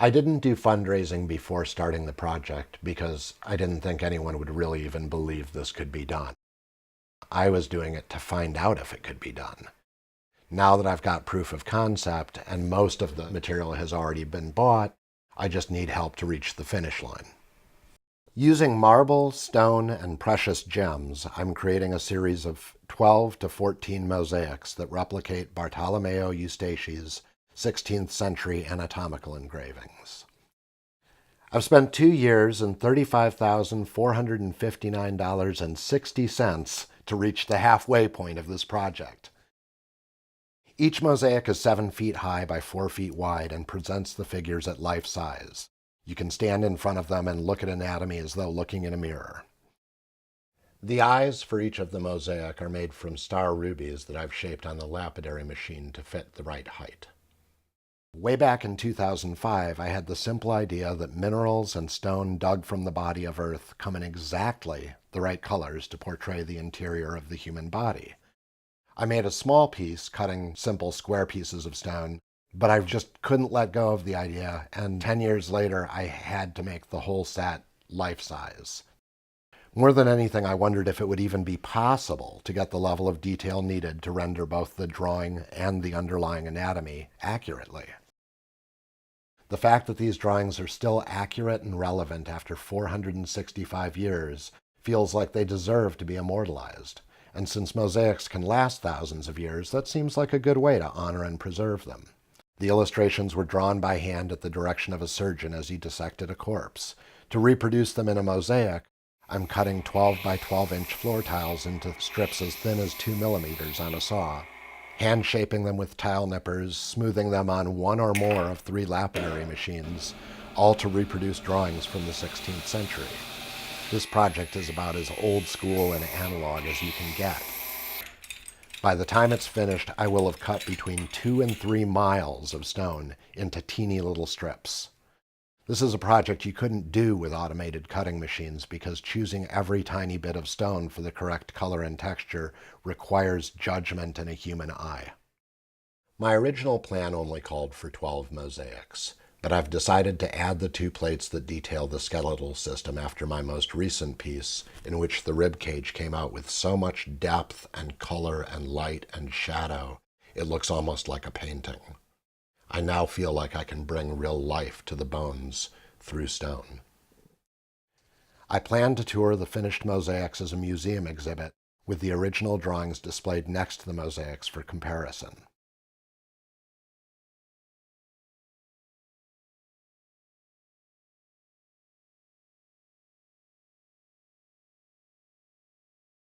I didn't do fundraising before starting the project because I didn't think anyone would really even believe this could be done. I was doing it to find out if it could be done. Now that I've got proof of concept and most of the material has already been bought, I just need help to reach the finish line. Using marble, stone, and precious gems, I'm creating a series of 12 to 14 mosaics that replicate Bartolomeo Eustachy's 16th century anatomical engravings. I've spent 2 years and $35,459.60 to reach the halfway point of this project. Each mosaic is 7 feet high by 4 feet wide and presents the figures at life size. You can stand in front of them and look at anatomy as though looking in a mirror. The eyes for each of the mosaic are made from star rubies that I've shaped on the lapidary machine to fit the right height. Way back in 2005, I had the simple idea that minerals and stone dug from the body of Earth come in exactly the right colors to portray the interior of the human body. I made a small piece, cutting simple square pieces of stone, but I just couldn't let go of the idea, and 10 years later I had to make the whole set life-size. More than anything, I wondered if it would even be possible to get the level of detail needed to render both the drawing and the underlying anatomy accurately. The fact that these drawings are still accurate and relevant after 465 years feels like they deserve to be immortalized. And since mosaics can last thousands of years, that seems like a good way to honor and preserve them. The illustrations were drawn by hand at the direction of a surgeon as he dissected a corpse. To reproduce them in a mosaic, I'm cutting 12 by 12-inch floor tiles into strips as thin as 2 millimeters on a saw, hand shaping them with tile nippers, smoothing them on one or more of 3 lapidary machines, all to reproduce drawings from the 16th century. This project is about as old school and analog as you can get. By the time it's finished, I will have cut between 2 and 3 miles of stone into teeny little strips. This is a project you couldn't do with automated cutting machines because choosing every tiny bit of stone for the correct color and texture requires judgment and a human eye. My original plan only called for 12 mosaics, but I've decided to add the 2 plates that detail the skeletal system after my most recent piece, in which the rib cage came out with so much depth and color and light and shadow, it looks almost like a painting. I now feel like I can bring real life to the bones through stone. I plan to tour the finished mosaics as a museum exhibit, with the original drawings displayed next to the mosaics for comparison.